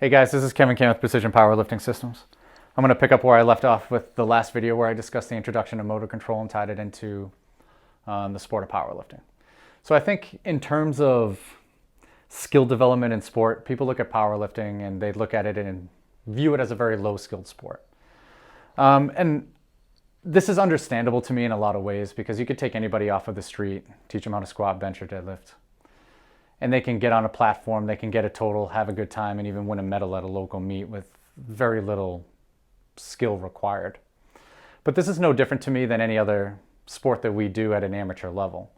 Hey guys, this is Kevin Kim with Precision Powerlifting Systems. I'm going to pick up where I left off with the last video where I discussed the introduction of motor control and tied it into the sport of powerlifting. So I think in terms of skill development in sport, people look at powerlifting and they look at it and view it as a very low-skilled sport. And this is understandable to me in a lot of ways because you could take anybody off of the street, teach them how to squat, bench, or deadlift, and they can get on a platform, they can get a total, have a good time, and even win a medal at a local meet with very little skill required. But this is no different to me than any other sport that we do at an amateur level,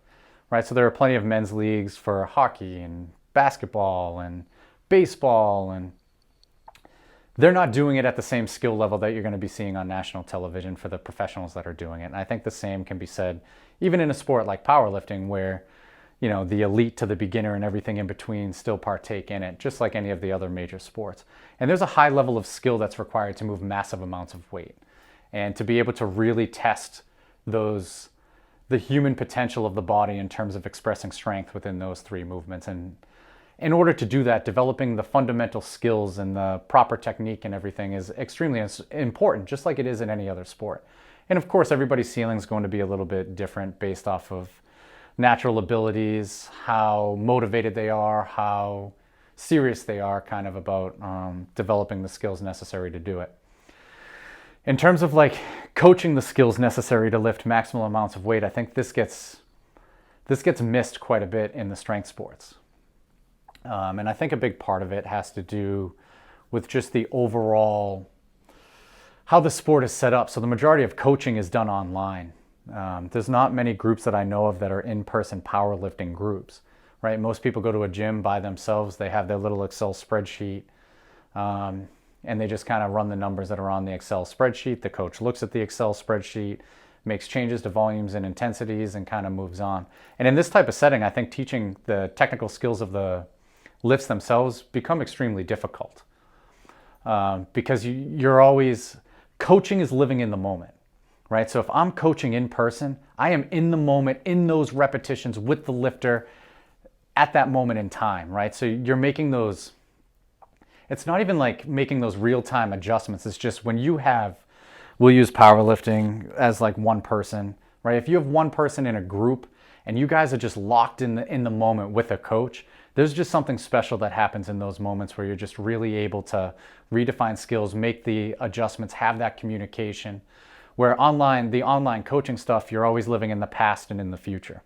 right? So there are plenty of men's leagues for hockey and basketball and baseball, and they're not doing it at the same skill level that you're going to be seeing on national television for the professionals that are doing it. And I think the same can be said even in a sport like powerlifting where the elite to the beginner and everything in between still partake in it, just like any of the other major sports. And there's a high level of skill that's required to move massive amounts of weight and to be able to really test the human potential of the body in terms of expressing strength within those three movements. And in order to do that, developing the fundamental skills and the proper technique and everything is extremely important, just like it is in any other sport. And of course, everybody's ceiling is going to be a little bit different based off of natural abilities, how motivated they are, how serious they are kind of about developing the skills necessary to do it. In terms of like coaching the skills necessary to lift maximal amounts of weight, I think this gets missed quite a bit in the strength sports. And I think a big part of it has to do with just the overall, how the sport is set up. So the majority of coaching is done online. There's not many groups that I know of that are in-person powerlifting groups, right? Most people go to a gym by themselves. They have their little Excel spreadsheet, and they just kind of run the numbers that are on the Excel spreadsheet. The coach looks at the Excel spreadsheet, makes changes to volumes and intensities, and kind of moves on. And in this type of setting, I think teaching the technical skills of the lifts themselves become extremely difficult because you're always, coaching is living in the moment. Right? So if I'm coaching in person, I am in the moment, in those repetitions with the lifter at that moment in time, right? So you're making those, it's not even like making those real-time adjustments. It's just when you have, we'll use powerlifting as like one person, right? If you have one person in a group and you guys are just locked in the moment with a coach, there's just something special that happens in those moments where you're just really able to redefine skills, make the adjustments, have that communication. Where the online coaching stuff, you're always living in the past and in the future.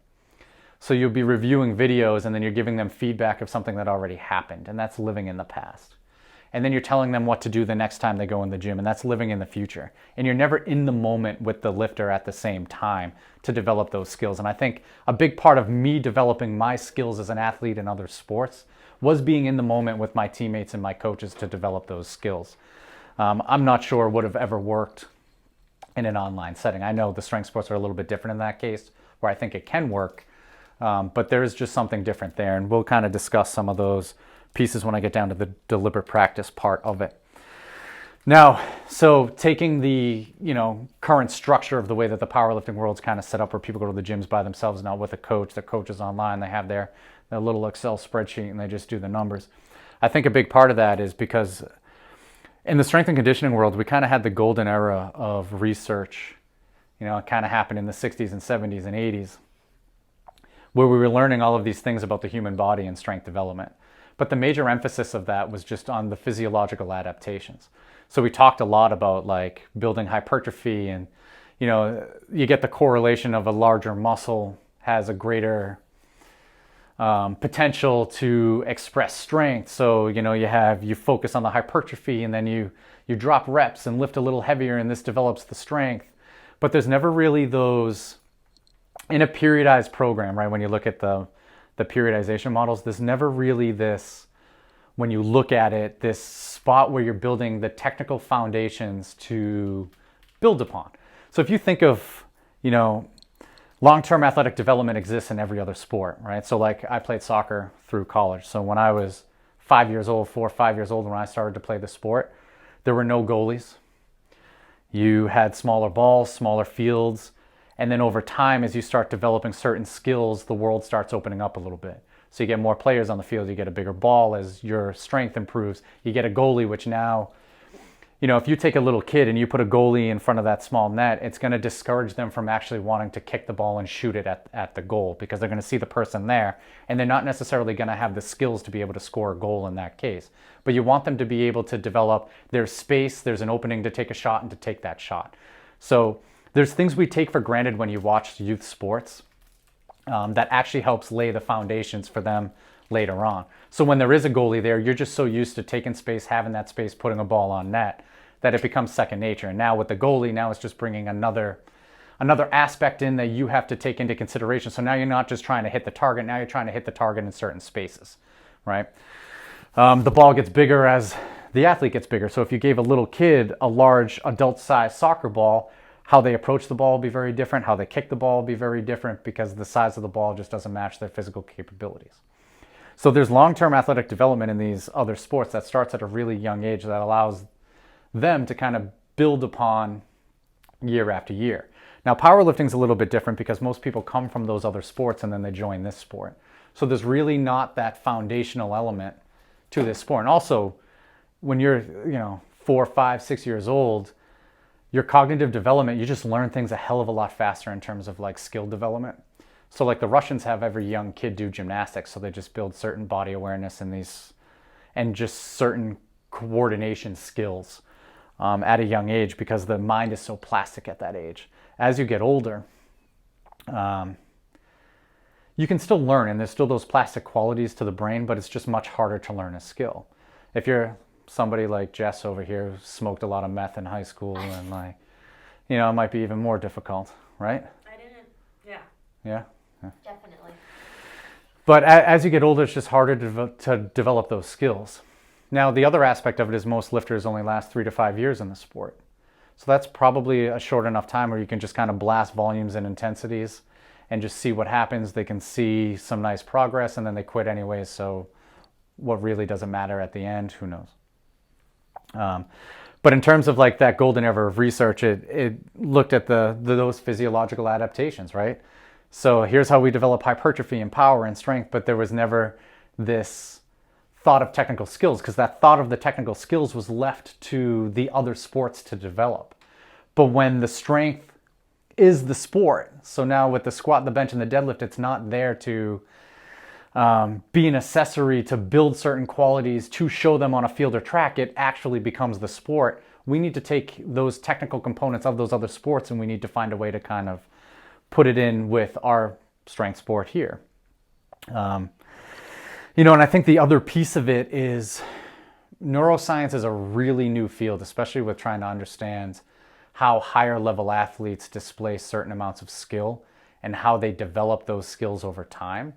So you'll be reviewing videos and then you're giving them feedback of something that already happened, and that's living in the past. And then you're telling them what to do the next time they go in the gym, and that's living in the future. And you're never in the moment with the lifter at the same time to develop those skills. And I think a big part of me developing my skills as an athlete in other sports was being in the moment with my teammates and my coaches to develop those skills. I'm not sure would have ever worked in an online setting. I know the strength sports are a little bit different in that case, where I think it can work, but there is just something different there, and we'll kind of discuss some of those pieces when I get down to the deliberate practice part of it. Now, so taking the current structure of the way that the powerlifting world's kind of set up, where people go to the gyms by themselves, not with a coach, the coach is online, they have their little Excel spreadsheet and they just do the numbers. I think a big part of that is because in the strength and conditioning world, we kind of had the golden era of research. It kind of happened in the 60s and 70s and 80s, where we were learning all of these things about the human body and strength development. But the major emphasis of that was just on the physiological adaptations. So we talked a lot about like building hypertrophy, and you get the correlation of a larger muscle has a greater potential to express strength. So you focus on the hypertrophy, and then you drop reps and lift a little heavier, and this develops the strength. But there's never really those in a periodized program, right? When you look at the periodization models, there's never really this, when you look at it, this spot where you're building the technical foundations to build upon. So if you think of long-term athletic development exists in every other sport, right? So like I played soccer through college. So when I was 5 years old, 4 or 5 years old, when I started to play the sport, there were no goalies. You had smaller balls, smaller fields. And then over time, as you start developing certain skills, the world starts opening up a little bit. So you get more players on the field, you get a bigger ball as your strength improves. You get a goalie, which now, if you take a little kid and you put a goalie in front of that small net, it's going to discourage them from actually wanting to kick the ball and shoot it at the goal, because they're going to see the person there and they're not necessarily going to have the skills to be able to score a goal in that case. But you want them to be able to develop their space, there's an opening to take a shot and to take that shot. So there's things we take for granted when you watch youth sports that actually helps lay the foundations for them later on. So when there is a goalie there, you're just so used to taking space, having that space, putting a ball on net, that it becomes second nature. And now with the goalie, now it's just bringing another aspect in that you have to take into consideration. So now you're not just trying to hit the target, now you're trying to hit the target in certain spaces, right? The ball gets bigger as the athlete gets bigger. So if you gave a little kid a large adult-sized soccer ball, how they approach the ball will be very different, how they kick the ball will be very different, because the size of the ball just doesn't match their physical capabilities. So there's long-term athletic development in these other sports that starts at a really young age that allows them to kind of build upon year after year. Now, powerlifting is a little bit different because most people come from those other sports and then they join this sport. So there's really not that foundational element to this sport. And also, when you're 4, 5, 6 years old, your cognitive development, you just learn things a hell of a lot faster in terms of like skill development. So like the Russians have every young kid do gymnastics, so they just build certain body awareness and just certain coordination skills at a young age, because the mind is so plastic at that age. As you get older, you can still learn, and there's still those plastic qualities to the brain, but it's just much harder to learn a skill. If you're somebody like Jess over here who smoked a lot of meth in high school, and it might be even more difficult, right? I didn't, yeah. Yeah? Definitely. But as you get older, it's just harder to develop those skills. Now, the other aspect of it is most lifters only last 3 to 5 years in the sport. So that's probably a short enough time where you can just kind of blast volumes and intensities and just see what happens. They can see some nice progress and then they quit anyways. So what really doesn't matter at the end, who knows? But in terms of like that golden era of research, it looked at those physiological adaptations, right? So here's how we develop hypertrophy and power and strength, but there was never this thought of technical skills, because that thought of the technical skills was left to the other sports to develop. But when the strength is the sport, so now with the squat, the bench, and the deadlift, it's not there to be an accessory to build certain qualities to show them on a field or track. It actually becomes the sport. We need to take those technical components of those other sports and we need to find a way to kind of put it in with our strength sport here. And I think the other piece of it is neuroscience is a really new field, especially with trying to understand how higher level athletes display certain amounts of skill and how they develop those skills over time.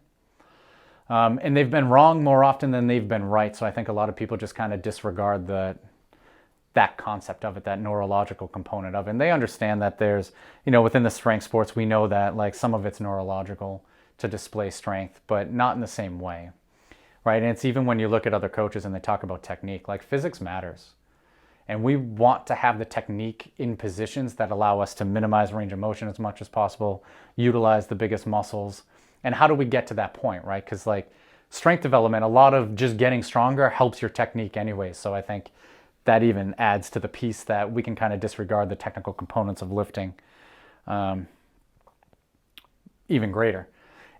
And they've been wrong more often than they've been right. So I think a lot of people just kind of disregard that concept of it, that neurological component of it. And they understand that there's, within the strength sports, we know that like some of it's neurological to display strength, but not in the same way, right? And it's even when you look at other coaches and they talk about technique, like physics matters. And we want to have the technique in positions that allow us to minimize range of motion as much as possible, utilize the biggest muscles. And how do we get to that point, right? Because like strength development, a lot of just getting stronger helps your technique anyway. So I think that even adds to the piece that we can kind of disregard the technical components of lifting even greater.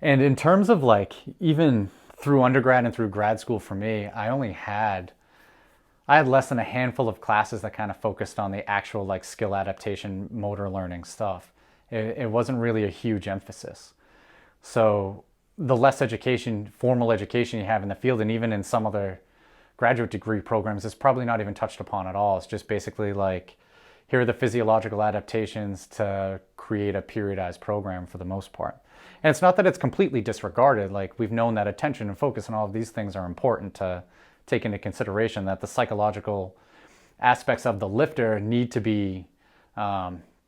And in terms of like, even through undergrad and through grad school for me, I had less than a handful of classes that kind of focused on the actual like skill adaptation, motor learning stuff. It wasn't really a huge emphasis. So the less formal education you have in the field, and even in some other graduate degree programs, is probably not even touched upon at all. It's just basically like, here are the physiological adaptations to create a periodized program for the most part. And it's not that it's completely disregarded. Like, we've known that attention and focus and all of these things are important to take into consideration, that the psychological aspects of the lifter need to be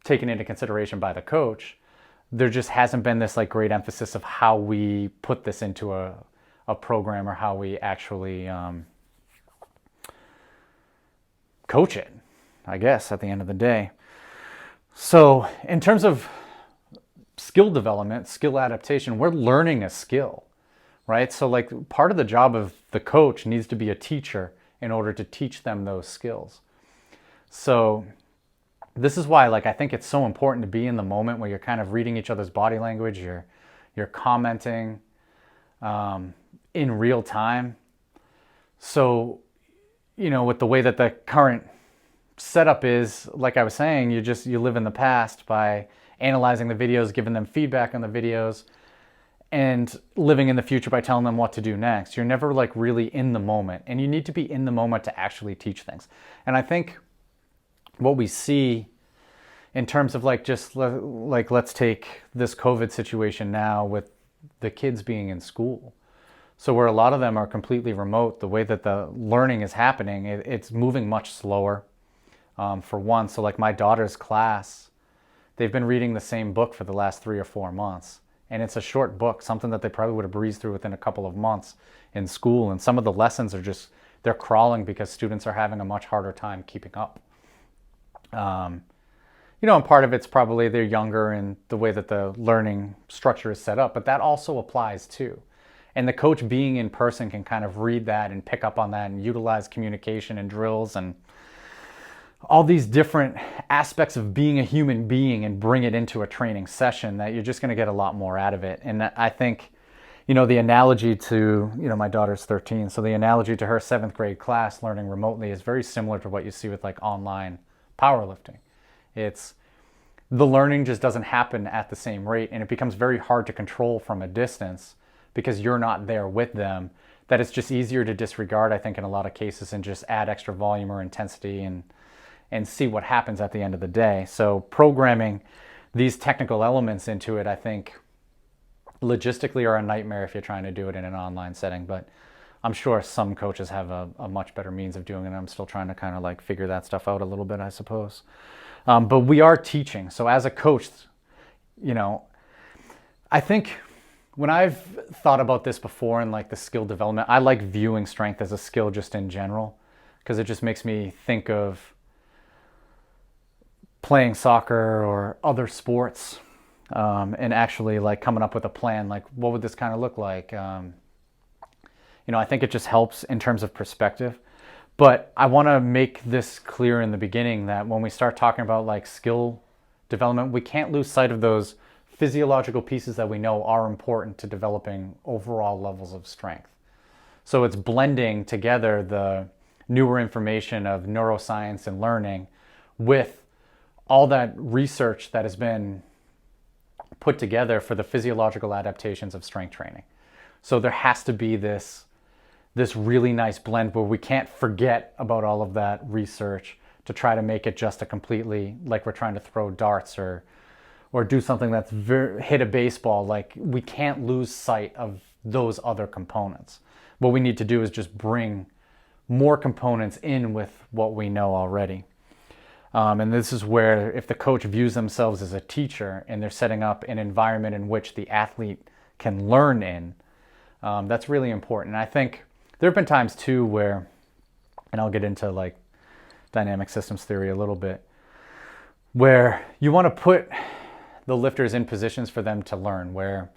taken into consideration by the coach. There just hasn't been this like great emphasis of how we put this into a program, or how we actually coach it, I guess, at the end of the day. So in terms of skill development, skill adaptation, we're learning a skill, right? So like part of the job of the coach needs to be a teacher in order to teach them those skills. So this is why like I think it's so important to be in the moment where you're kind of reading each other's body language, you're commenting in real time. So, you know, with the way that the current setup is, like I was saying, you live in the past by analyzing the videos, giving them feedback on the videos, and living in the future by telling them what to do next. You're never like really in the moment, and you need to be in the moment to actually teach things. And I think what we see in terms of like just like let's take this COVID situation now with the kids being in school. So where a lot of them are completely remote, the way that the learning is happening, it's moving much slower, for one. So like my daughter's class, they've been reading the same book for the last 3 or 4 months. And it's a short book, something that they probably would have breezed through within a couple of months in school. And some of the lessons are just, they're crawling because students are having a much harder time keeping up. You know, and part of it's probably they're younger and the way that the learning structure is set up, but that also applies too. And the coach being in person can kind of read that and pick up on that and utilize communication and drills and all these different aspects of being a human being and bring it into a training session that you're just going to get a lot more out of it. And I think, you know, the analogy to, you know, my daughter's 13, so the analogy to her 7th grade class learning remotely is very similar to what you see with like online powerlifting. It's the learning just doesn't happen at the same rate, and it becomes very hard to control from a distance because you're not there with them, that it's just easier to disregard, I think, in a lot of cases and just add extra volume or intensity and see what happens at the end of the day. So programming these technical elements into it, I think, logistically are a nightmare if you're trying to do it in an online setting, but I'm sure some coaches have a much better means of doing it. I'm still trying to kind of like figure that stuff out a little bit, I suppose. But we are teaching. So as a coach, you know, I think when I've thought about this before in like the skill development, I like viewing strength as a skill just in general, because it just makes me think of playing soccer or other sports, and actually like coming up with a plan, like what would this kind of look like? You know, I think it just helps in terms of perspective. But I want to make this clear in the beginning that when we start talking about like skill development, we can't lose sight of those physiological pieces that we know are important to developing overall levels of strength. So it's blending together the newer information of neuroscience and learning with all that research that has been put together for the physiological adaptations of strength training. So there has to be this really nice blend where we can't forget about all of that research to try to make it just a completely, like we're trying to throw darts or do something that's hit a baseball. Like we can't lose sight of those other components. What we need to do is just bring more components in with what we know already. And this is where if the coach views themselves as a teacher and they're setting up an environment in which the athlete can learn in, that's really important. And I think there have been times too where, and I'll get into like dynamic systems theory a little bit, where you want to put the lifters in positions for them to learn, where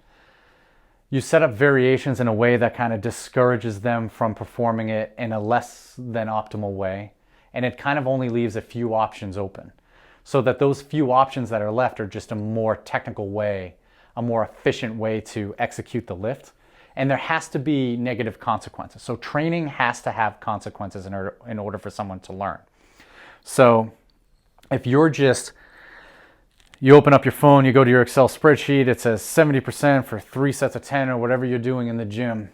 you set up variations in a way that kind of discourages them from performing it in a less than optimal way. And it kind of only leaves a few options open, so that those few options that are left are just a more technical way, a more efficient way to execute the lift. And there has to be negative consequences. So training has to have consequences in order for someone to learn. So if you open up your phone, you go to your Excel spreadsheet, it says 70% for 3 sets of 10 or whatever you're doing in the gym,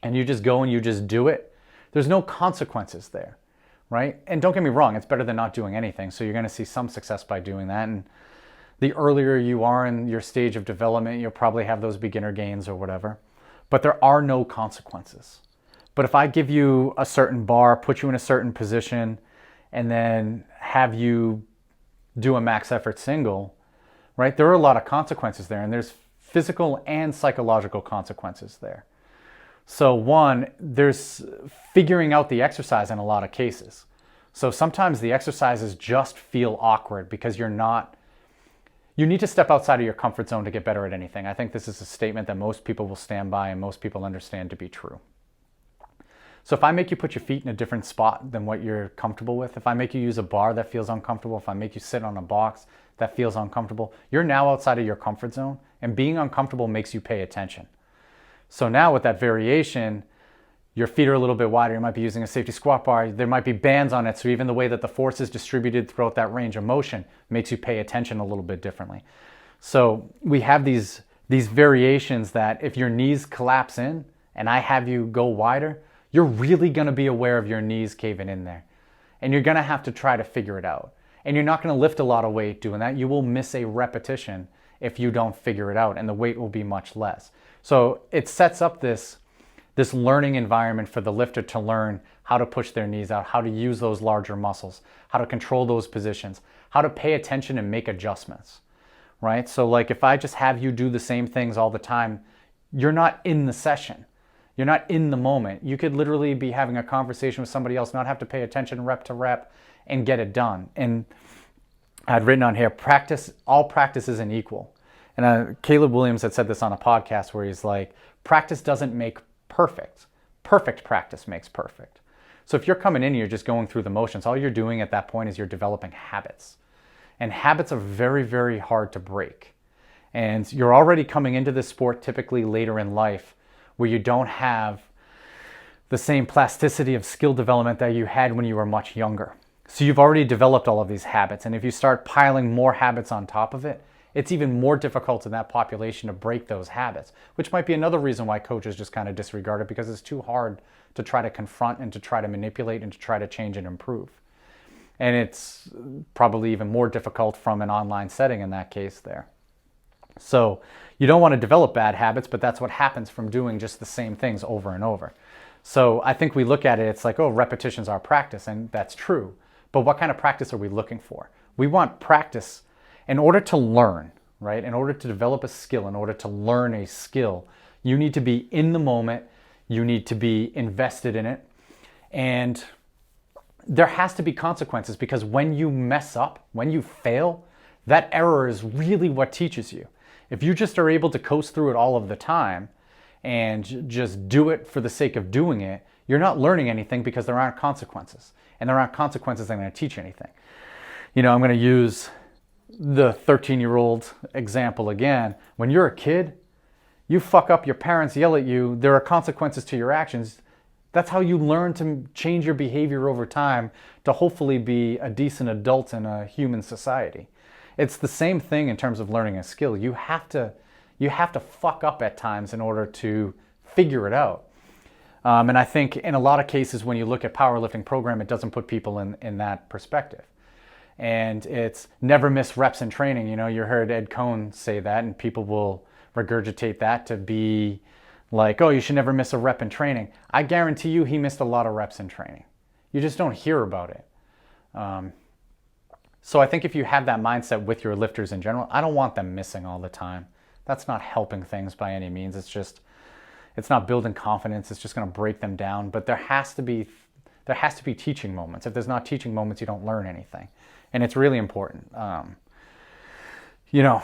and you just go and you just do it, there's no consequences there, right? And don't get me wrong, it's better than not doing anything. So you're going to see some success by doing that. And the earlier you are in your stage of development, you'll probably have those beginner gains or whatever. But there are no consequences. But if I give you a certain bar, put you in a certain position, and then have you do a max effort single, right? There are a lot of consequences there, and there's physical and psychological consequences there. So one, there's figuring out the exercise in a lot of cases. So sometimes the exercises just feel awkward because you you need to step outside of your comfort zone to get better at anything. I think this is a statement that most people will stand by and most people understand to be true. So if I make you put your feet in a different spot than what you're comfortable with, if I make you use a bar that feels uncomfortable, if I make you sit on a box that feels uncomfortable, you're now outside of your comfort zone, and being uncomfortable makes you pay attention. So now with that variation, your feet are a little bit wider. You might be using a safety squat bar. There might be bands on it. So even the way that the force is distributed throughout that range of motion makes you pay attention a little bit differently. So we have these variations that if your knees collapse in and I have you go wider, you're really going to be aware of your knees caving in there. And you're going to have to try to figure it out. And you're not going to lift a lot of weight doing that. You will miss a repetition if you don't figure it out, and the weight will be much less. So it sets up this learning environment for the lifter to learn how to push their knees out, how to use those larger muscles, how to control those positions, how to pay attention and make adjustments, right? So like if I just have you do the same things all the time, you're not in the session. You're not in the moment. You could literally be having a conversation with somebody else, not have to pay attention rep to rep and get it done. And I'd written on here, all practice isn't equal. And Caleb Williams had said this on a podcast where he's like, practice doesn't make perfect. Perfect practice makes perfect. So if you're coming in and you're just going through the motions, all you're doing at that point is you're developing habits. And habits are very, very hard to break. And you're already coming into this sport typically later in life where you don't have the same plasticity of skill development that you had when you were much younger. So you've already developed all of these habits. And if you start piling more habits on top of it, it's even more difficult in that population to break those habits, which might be another reason why coaches just kind of disregard it, because it's too hard to try to confront and to try to manipulate and to try to change and improve. And it's probably even more difficult from an online setting in that case there. So you don't want to develop bad habits, but that's what happens from doing just the same things over and over. So I think we look at it, it's like, oh, repetitions are practice, and that's true. But what kind of practice are we looking for? We want practice in order to learn, right? In order to develop a skill, in order to learn a skill, you need to be in the moment, you need to be invested in it, and there has to be consequences, because when you mess up, when you fail, that error is really what teaches you. If you just are able to coast through it all of the time and just do it for the sake of doing it, you're not learning anything, because there aren't consequences. And there aren't consequences that are going to teach you anything. You know, I'm going to use the 13-year-old example again. When you're a kid, you fuck up, your parents yell at you, there are consequences to your actions. That's how you learn to change your behavior over time to hopefully be a decent adult in a human society. It's the same thing in terms of learning a skill. You have to fuck up at times in order to figure it out. And I think in a lot of cases when you look at powerlifting program, it doesn't put people in that perspective. And it's never miss reps in training. You know, you heard Ed Cohn say that, and people will regurgitate that to be like, oh, you should never miss a rep in training. I guarantee you he missed a lot of reps in training. You just don't hear about it. So I think if you have that mindset with your lifters in general, I don't want them missing all the time. That's not helping things by any means. It's not building confidence. It's just going to break them down. But there has to be teaching moments. If there's not teaching moments, you don't learn anything. And it's really important. You know,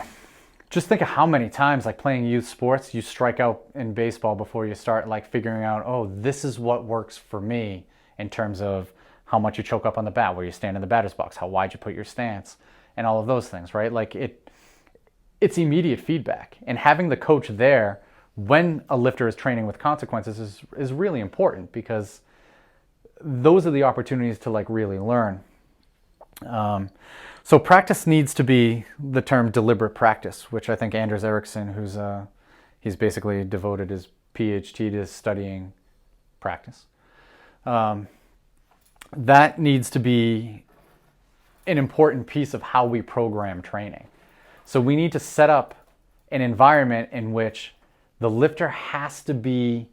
just think of how many times, like playing youth sports, you strike out in baseball before you start like figuring out, oh, this is what works for me in terms of how much you choke up on the bat, where you stand in the batter's box, how wide you put your stance, and all of those things, right? Like it's immediate feedback. And having the coach there when a lifter is training with consequences is really important, because those are the opportunities to like really learn. So practice needs to be the term deliberate practice, which I think Anders Ericsson, he's basically devoted his PhD to studying practice. That needs to be an important piece of how we program training. So we need to set up an environment in which the lifter has to be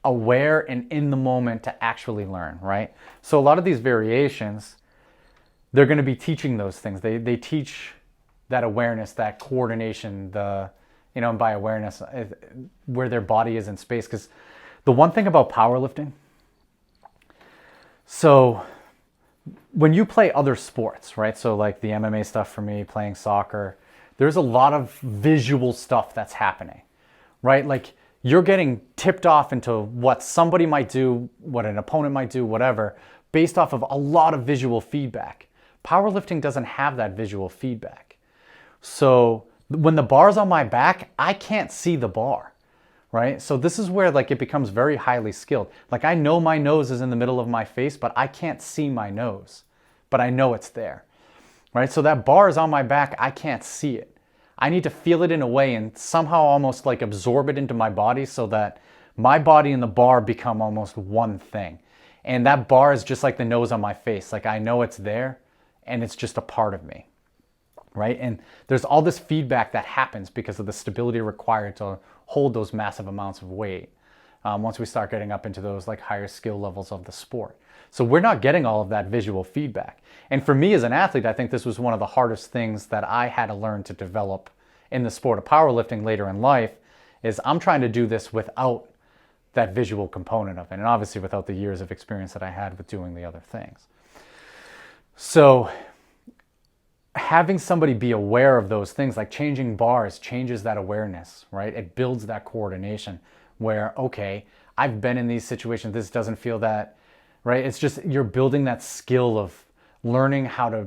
aware and in the moment to actually learn, right? So a lot of these variations, they're going to be teaching those things. They teach that awareness, that coordination, and by awareness, where their body is in space. Because the one thing about powerlifting, so when you play other sports, right? So like the MMA stuff for me, playing soccer, there's a lot of visual stuff that's happening, right? Like you're getting tipped off into what somebody might do, what an opponent might do, whatever, based off of a lot of visual feedback. Powerlifting doesn't have that visual feedback. So when the bar's on my back, I can't see the bar, right? So this is where like it becomes very highly skilled. Like I know my nose is in the middle of my face, but I can't see my nose, but I know it's there, right? So that bar is on my back, I can't see it. I need to feel it in a way and somehow almost like absorb it into my body so that my body and the bar become almost one thing. And that bar is just like the nose on my face. Like I know it's there and it's just a part of me, right? And there's all this feedback that happens because of the stability required to hold those massive amounts of weight once we start getting up into those like higher skill levels of the sport. So we're not getting all of that visual feedback. And for me as an athlete, I think this was one of the hardest things that I had to learn to develop in the sport of powerlifting later in life, is I'm trying to do this without that visual component of it, and obviously without the years of experience that I had with doing the other things. So having somebody be aware of those things, like changing bars, changes that awareness, right? It builds that coordination where, okay, I've been in these situations, this doesn't feel that, right? It's just, you're building that skill of learning how to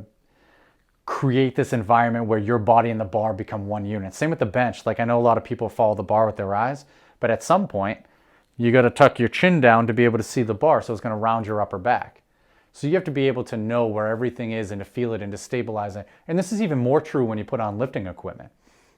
create this environment where your body and the bar become one unit. Same with the bench. Like I know a lot of people follow the bar with their eyes, but at some point, you got to tuck your chin down to be able to see the bar, so it's going to round your upper back. So you have to be able to know where everything is and to feel it and to stabilize it. And this is even more true when you put on lifting equipment,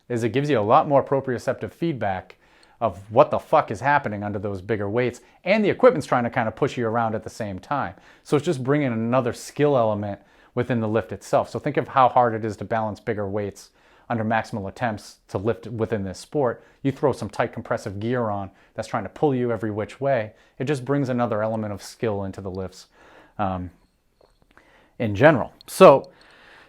is it gives you a lot more proprioceptive feedback of what the fuck is happening under those bigger weights, and the equipment's trying to kind of push you around at the same time. So it's just bringing another skill element within the lift itself. So think of how hard it is to balance bigger weights under maximal attempts to lift within this sport. You throw some tight compressive gear on that's trying to pull you every which way. It just brings another element of skill into the lifts in general. So,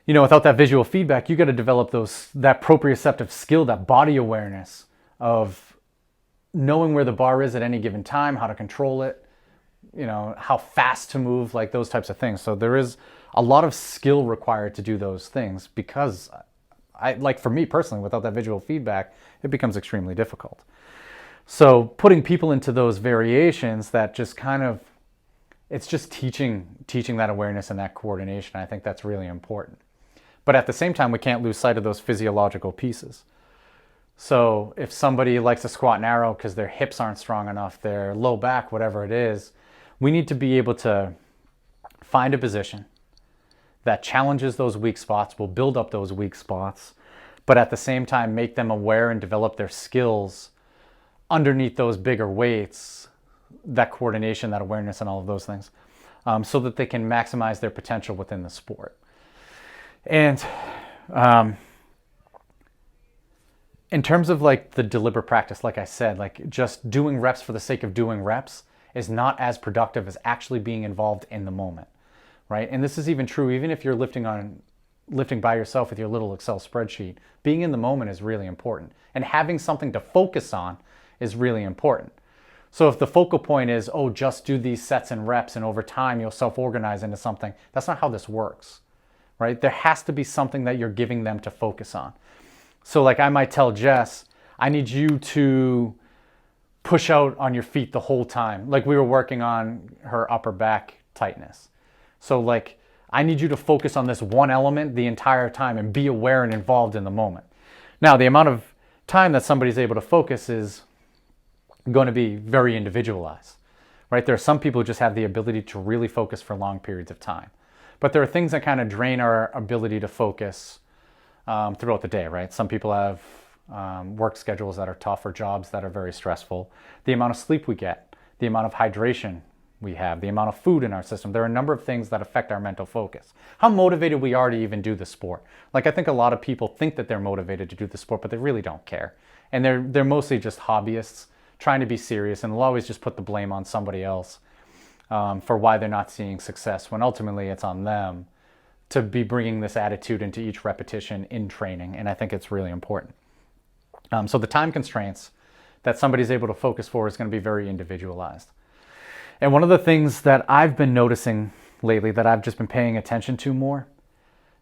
you know, without that visual feedback, you got to develop that proprioceptive skill, that body awareness of knowing where the bar is at any given time, how to control it, you know, how fast to move, like those types of things. So there is a lot of skill required to do those things, because like for me personally, without that visual feedback, it becomes extremely difficult. So putting people into those variations that just kind of, it's just teaching that awareness and that coordination. I think that's really important. But at the same time, we can't lose sight of those physiological pieces. So if somebody likes to squat narrow because their hips aren't strong enough, their low back, whatever it is, we need to be able to find a position that challenges those weak spots, will build up those weak spots, but at the same time make them aware and develop their skills underneath those bigger weights, that coordination, that awareness, and all of those things, so that they can maximize their potential within the sport. And in terms of like the deliberate practice, like I said, like just doing reps for the sake of doing reps is not as productive as actually being involved in the moment, right? And this is even true even if you're lifting by yourself with your little Excel spreadsheet. Being in the moment is really important, and having something to focus on is really important. So if the focal point is, oh, just do these sets and reps and over time you'll self-organize into something, that's not how this works, right? There has to be something that you're giving them to focus on. So like I might tell Jess, I need you to push out on your feet the whole time. Like we were working on her upper back tightness. So like, I need you to focus on this one element the entire time and be aware and involved in the moment. Now, the amount of time that somebody's able to focus is going to be very individualized, right? There are some people who just have the ability to really focus for long periods of time. But there are things that kind of drain our ability to focus throughout the day, right? Some people have work schedules that are tough or jobs that are very stressful. The amount of sleep we get, the amount of hydration we have, the amount of food in our system. There are a number of things that affect our mental focus. How motivated we are to even do the sport. Like I think a lot of people think that they're motivated to do the sport, but they really don't care. And they're mostly just hobbyists trying to be serious, and they'll always just put the blame on somebody else for why they're not seeing success, when ultimately it's on them to be bringing this attitude into each repetition in training. And I think it's really important. So the time constraints that somebody's able to focus for is going to be very individualized. And one of the things that I've been noticing lately that I've just been paying attention to more,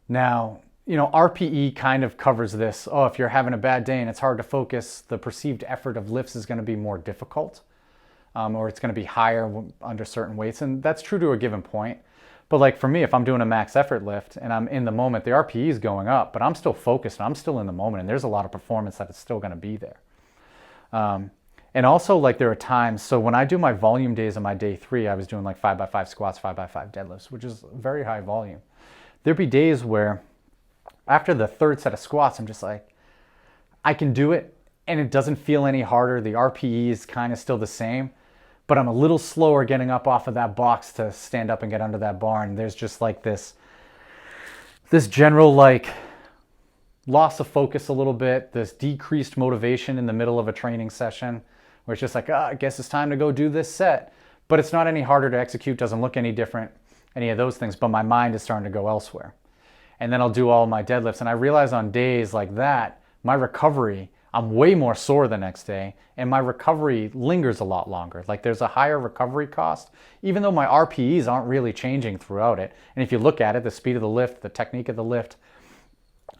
now RPE kind of covers this. Oh, if you're having a bad day and it's hard to focus, the perceived effort of lifts is going to be more difficult, or it's going to be higher under certain weights. And that's true to a given point. But like for me, if I'm doing a max effort lift and I'm in the moment, the RPE is going up, but I'm still focused and I'm still in the moment, and there's a lot of performance that is still going to be there. And also, like, there are times, so when I do my volume days on my day 3, I was doing like 5x5 squats, 5x5 deadlifts, which is very high volume. There'd be days where after the 3rd set of squats, I'm just like, I can do it and it doesn't feel any harder. The RPE is kind of still the same, but I'm a little slower getting up off of that box to stand up and get under that bar. And there's just like this general like loss of focus a little bit, this decreased motivation in the middle of a training session where it's just like, I guess it's time to go do this set. But it's not any harder to execute, doesn't look any different, any of those things, but my mind is starting to go elsewhere. And then I'll do all my deadlifts. And I realize on days like that, my recovery, I'm way more sore the next day, and my recovery lingers a lot longer. Like there's a higher recovery cost, even though my RPEs aren't really changing throughout it. And if you look at it, the speed of the lift, the technique of the lift,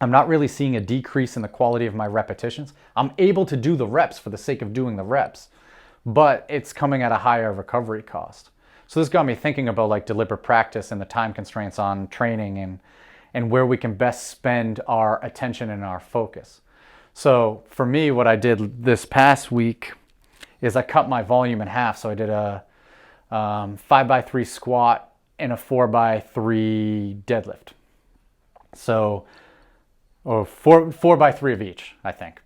I'm not really seeing a decrease in the quality of my repetitions. I'm able to do the reps for the sake of doing the reps, but it's coming at a higher recovery cost. So this got me thinking about like deliberate practice and the time constraints on training and where we can best spend our attention and our focus. So for me, what I did this past week is I cut my volume in half. So I did a 5x3 squat and a 4x3 deadlift. So, or four by 3 of each, I think.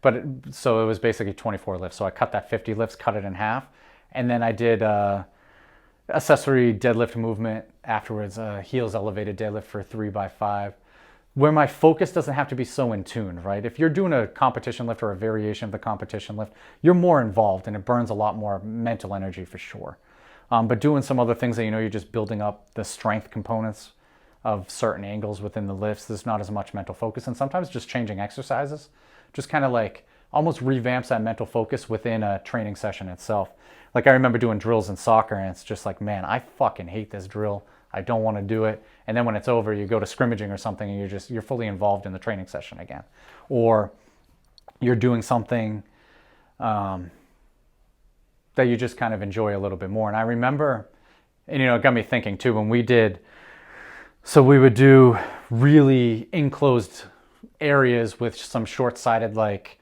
So it was basically 24 lifts. So I cut that 50 lifts, cut it in half. And then I did accessory deadlift movement afterwards, heels elevated deadlift for 3x5, where my focus doesn't have to be so in tune, right? If you're doing a competition lift or a variation of the competition lift, you're more involved and it burns a lot more mental energy for sure. But doing some other things that you're just building up the strength components of certain angles within the lifts, there's not as much mental focus. And sometimes just changing exercises just kind of like almost revamps that mental focus within a training session itself. Like I remember doing drills in soccer and it's just like, man, I fucking hate this drill. I don't want to do it. And then when it's over, you go to scrimmaging or something and you're fully involved in the training session again. Or you're doing something that you just kind of enjoy a little bit more. And I remember, and it got me thinking too, when we would do really enclosed areas with some short-sighted like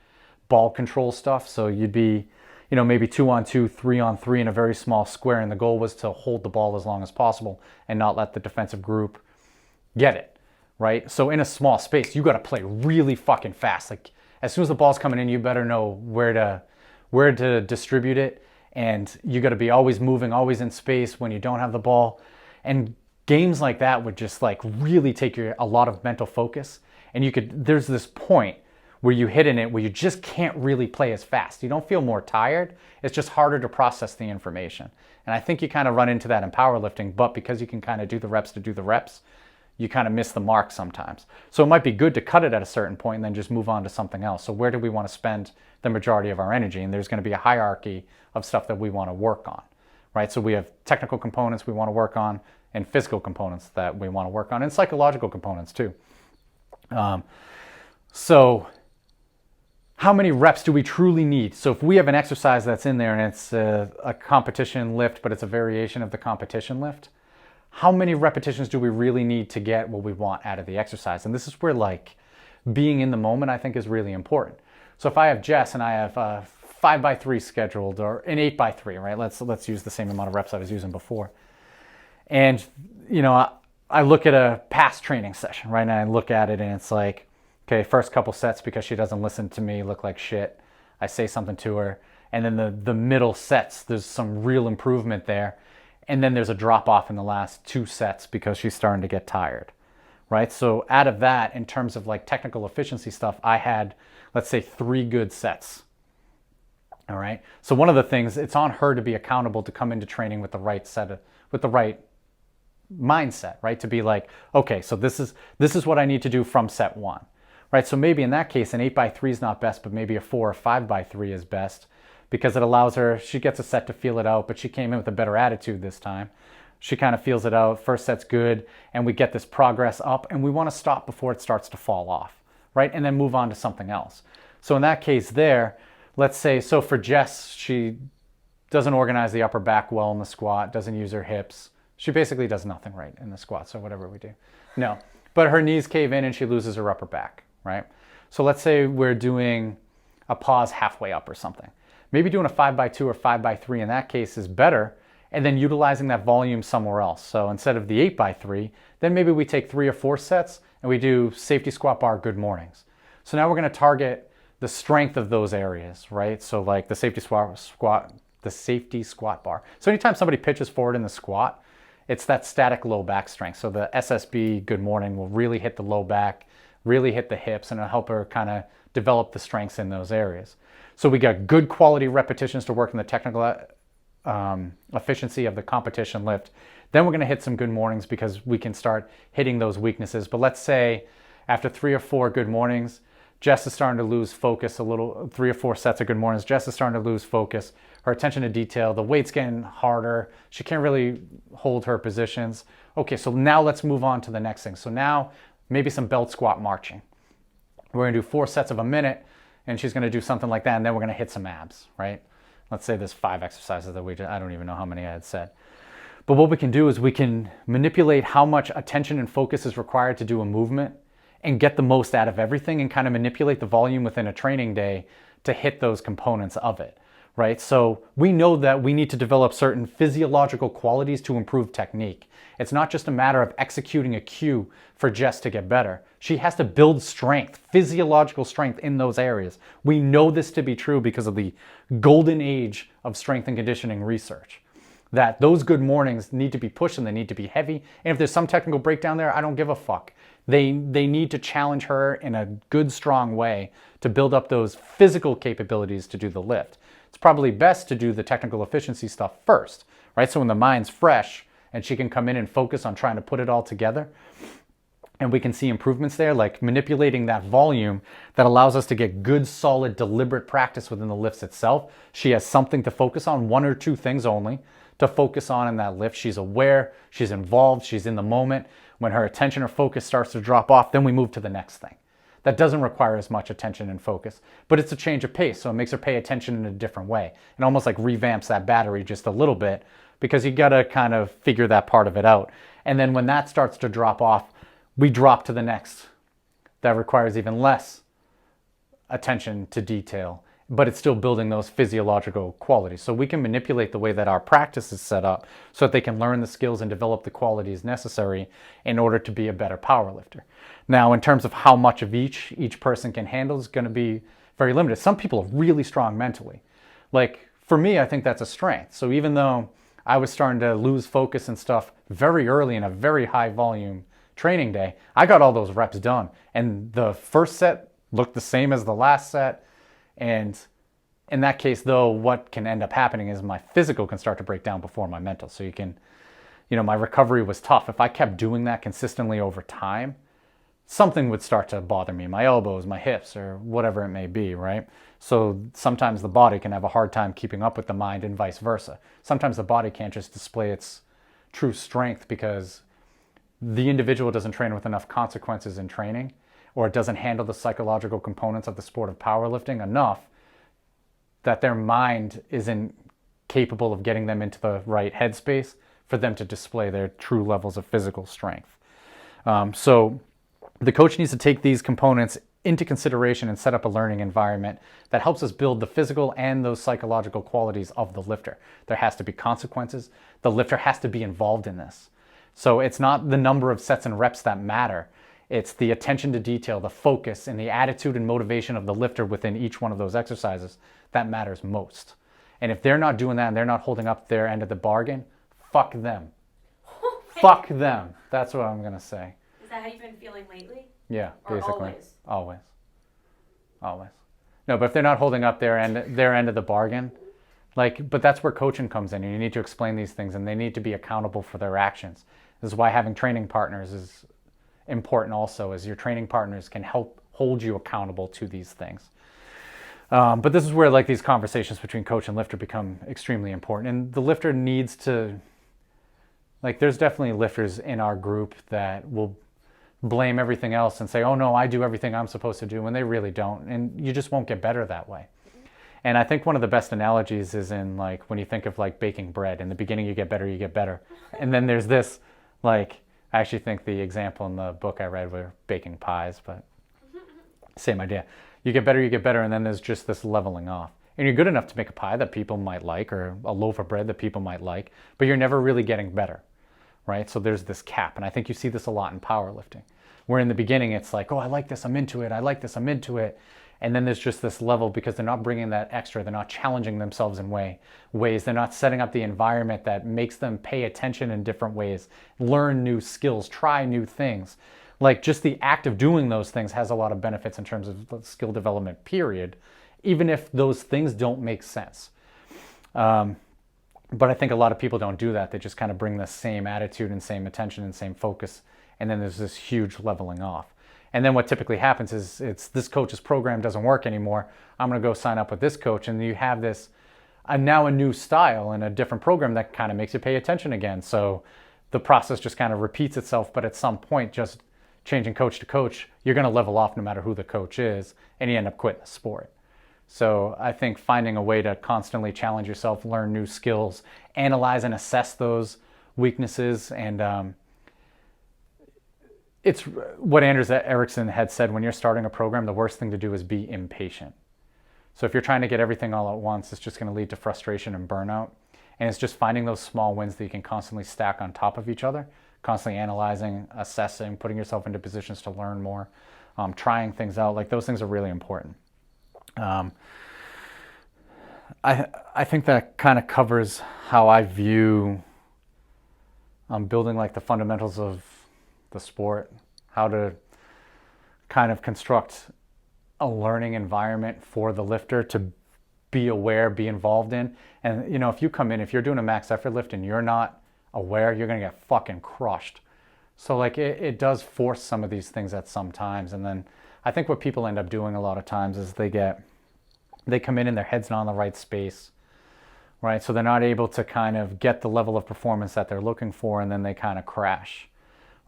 ball control stuff. So you'd be, maybe 2-on-2, 3-on-3 in a very small square. And the goal was to hold the ball as long as possible and not let the defensive group get it, right? So in a small space, you got to play really fucking fast. Like as soon as the ball's coming in, you better know where to distribute it. And you got to be always moving, always in space when you don't have the ball. And games like that would just like really take a lot of mental focus. And there's this point where you hit in it where you just can't really play as fast. You don't feel more tired. It's just harder to process the information. And I think you kind of run into that in powerlifting, but because you can kind of do the reps, you kind of miss the mark sometimes. So it might be good to cut it at a certain point and then just move on to something else. So where do we want to spend the majority of our energy? And there's going to be a hierarchy of stuff that we want to work on, right? So we have technical components we want to work on and physical components that we want to work on and psychological components too. So how many reps do we truly need? So if we have an exercise that's in there and it's a competition lift, but it's a variation of the competition lift, how many repetitions do we really need to get what we want out of the exercise? And this is where like being in the moment, I think, is really important. So if I have Jess and I have 5x3 scheduled or an 8x3, right? Let's use the same amount of reps I was using before. And, I look at a past training session, right? And I look at it and it's like, okay, first couple sets, because she doesn't listen to me, look like shit. I say something to her. And then the middle sets, there's some real improvement there. And then there's a drop off in the last 2 sets because she's starting to get tired, right? So out of that, in terms of like technical efficiency stuff, I had, let's say, 3 good sets. All right. So one of the things, it's on her to be accountable to come into training with the right mindset, right? To be like, okay, so this is what I need to do from set 1. Right, so maybe in that case, an 8x3 is not best, but maybe a 4 or 5x3 is best because it allows her, she gets a set to feel it out, but she came in with a better attitude this time. She kind of feels it out. First set's good, and we get this progress up, and we want to stop before it starts to fall off, right? And then move on to something else. So in that case there, let's say, so for Jess, she doesn't organize the upper back well in the squat, doesn't use her hips. She basically does nothing right in the squat, so whatever we do. No, but her knees cave in and she loses her upper back, right? So let's say we're doing a pause halfway up or something. Maybe doing a 5x2 or 5x3 in that case is better, and then utilizing that volume somewhere else. So instead of the 8x3, then maybe we take 3 or 4 sets and we do safety squat bar good mornings. So now we're going to target the strength of those areas, right? So like the safety squat bar. So anytime somebody pitches forward in the squat, it's that static low back strength. So the SSB good morning will really hit the low back, really hit the hips, and it'll help her kind of develop the strengths in those areas. So we got good quality repetitions to work in the technical efficiency of the competition lift. Then we're going to hit some good mornings because we can start hitting those weaknesses. But let's say after 3 or 4 good mornings, Jess is starting to lose focus a little. 3 or 4 sets of good mornings, Jess is starting to lose focus. Her attention to detail, the weight's getting harder. She can't really hold her positions. Okay, so now let's move on to the next thing. So now maybe some belt squat marching. We're going to do 4 sets of a minute, and she's going to do something like that, and then we're going to hit some abs, right? Let's say there's 5 exercises that I don't even know how many I had said. But what we can do is we can manipulate how much attention and focus is required to do a movement and get the most out of everything and kind of manipulate the volume within a training day to hit those components of it, right? So we know that we need to develop certain physiological qualities to improve technique. It's not just a matter of executing a cue for Jess to get better. She has to build strength, physiological strength in those areas. We know this to be true because of the golden age of strength and conditioning research. That those good mornings need to be pushed and they need to be heavy. And if there's some technical breakdown there, I don't give a fuck. They need to challenge her in a good, strong way to build up those physical capabilities to do the lift. It's probably best to do the technical efficiency stuff first, right? So when the mind's fresh and she can come in and focus on trying to put it all together, and we can see improvements there, like manipulating that volume that allows us to get good, solid, deliberate practice within the lifts itself. She has something to focus on, 1 or 2 things only to focus on in that lift. She's aware, she's involved, she's in the moment. When her attention or focus starts to drop off, then we move to the next thing. That doesn't require as much attention and focus, but it's a change of pace, so it makes her pay attention in a different way. It almost like revamps that battery just a little bit because you gotta kind of figure that part of it out. And then when that starts to drop off, we drop to the next. That requires even less attention to detail, but it's still building those physiological qualities. So we can manipulate the way that our practice is set up so that they can learn the skills and develop the qualities necessary in order to be a better powerlifter. Now, in terms of how much of each person can handle is going to be very limited. Some people are really strong mentally. Like for me, I think that's a strength. So even though I was starting to lose focus and stuff very early in a very high volume training day, I got all those reps done. And the first set looked the same as the last set. And in that case, though, what can end up happening is my physical can start to break down before my mental. So my recovery was tough. If I kept doing that consistently over time, something would start to bother me, my elbows, my hips, or whatever it may be, right? So sometimes the body can have a hard time keeping up with the mind and vice versa. Sometimes the body can't just display its true strength because the individual doesn't train with enough consequences in training, or it doesn't handle the psychological components of the sport of powerlifting enough that their mind isn't capable of getting them into the right headspace for them to display their true levels of physical strength. So the coach needs to take these components into consideration and set up a learning environment that helps us build the physical and those psychological qualities of the lifter. There has to be consequences. The lifter has to be involved in this. So it's not the number of sets and reps that matter. It's the attention to detail, the focus, and the attitude and motivation of the lifter within each one of those exercises that matters most. And if they're not doing that and they're not holding up their end of the bargain, fuck them. Fuck them. That's what I'm going to say. Is that how you've been feeling lately? Yeah, or basically. Always. No, but if they're not holding up their end of the bargain, but that's where coaching comes in. You need to explain these things and they need to be accountable for their actions. This is why having training partners is important also, as your training partners can help hold you accountable to these things. But this is where these conversations between coach and lifter become extremely important. And the lifter needs to Like there's definitely lifters in our group that will blame everything else and say, oh no, I do everything I'm supposed to do, when they really don't. And you just won't get better that way. And I think one of the best analogies is in like when you think of like baking bread. In the beginning you get better. And then there's this, like, I actually think the example in the book I read were baking pies, but same idea. You get better, and then there's just this leveling off. And you're good enough to make a pie that people might like, or a loaf of bread that people might like, but you're never really getting better, right? So there's this cap, and I think you see this a lot in powerlifting, where in the beginning it's like, oh, I like this, I'm into it, I like this, I'm into it. And then there's just this level because they're not bringing that extra, they're not challenging themselves in ways, they're not setting up the environment that makes them pay attention in different ways, learn new skills, try new things. Like just the act of doing those things has a lot of benefits in terms of skill development, period, even if those things don't make sense. But I think a lot of people don't do that. They just kind of bring the same attitude and same attention and same focus, and then there's this huge leveling off. And then what typically happens is it's this coach's program doesn't work anymore. I'm going to go sign up with this coach. And you have this now a new style and a different program that kind of makes you pay attention again. So the process just kind of repeats itself. But at some point, just changing coach to coach, you're going to level off no matter who the coach is, and you end up quitting the sport. So I think finding a way to constantly challenge yourself, learn new skills, analyze and assess those weaknesses, and it's what Anders Ericsson had said, when you're starting a program, the worst thing to do is be impatient. So if you're trying to get everything all at once, it's just going to lead to frustration and burnout. And it's just finding those small wins that you can constantly stack on top of each other, constantly analyzing, assessing, putting yourself into positions to learn more, trying things out. Like those things are really important. I think that kind of covers how I view building like the fundamentals of the sport, how to kind of construct a learning environment for the lifter to be aware, be involved in. And you know, if you come in, if you're doing a max effort lift and you're not aware, you're gonna get fucking crushed. So like it does force some of these things at some times. And then I think what people end up doing a lot of times is they come in and their head's not in the right space, right? So they're not able to kind of get the level of performance that they're looking for, and then they kind of crash,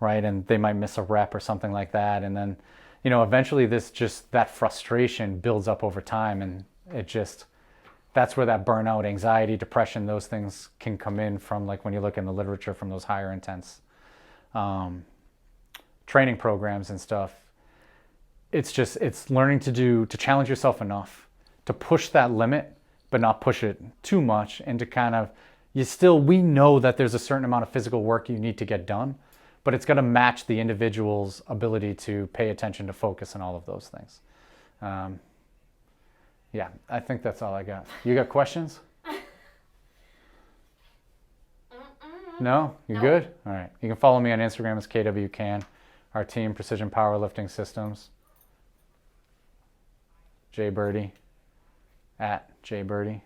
right? And they might miss a rep or something like that. And then, you know, eventually that frustration builds up over time, and that's where that burnout, anxiety, depression, those things can come in from, like when you look in the literature from those higher intense training programs and stuff. It's learning to challenge yourself enough to push that limit, but not push it too much, and to kind of, we know that there's a certain amount of physical work you need to get done, but it's going to match the individual's ability to pay attention, to focus, and all of those things. Yeah, I think that's all I got. You got questions? No? You good? All right. You can follow me on Instagram as KWCan. Our team, Precision Powerlifting Systems. JBirdie, @JBirdie.